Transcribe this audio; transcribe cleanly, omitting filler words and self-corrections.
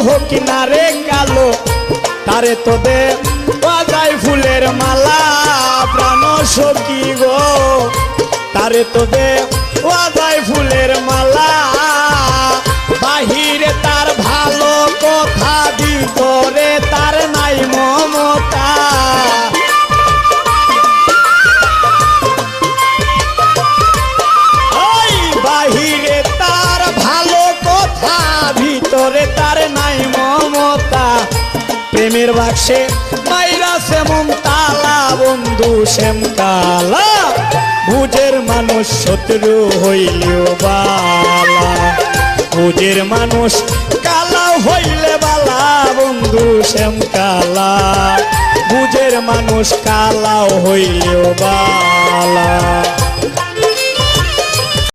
হোক না রে কালো তারে তো দে বাজাই ফুলের মালা প্রাণ সখী গো তারে তো দে বাজাই ফুলের মালা বাহিরে তার ভালো কথা ভিতরে তার নাই মমতা বাহিরে তার ভালো কথা ভিতরে তার নাই মমতা প্রেমের বাক্সে মাইরা সেমন তালা বন্ধু শ্যাম কালা বুঝের মানুষ শত্রু হইলেও বালা বুঝের মানুষ কালা হইলে বালা বন্ধু শ্যাম কালা বুঝের মানুষ কালাও হইলেও বালা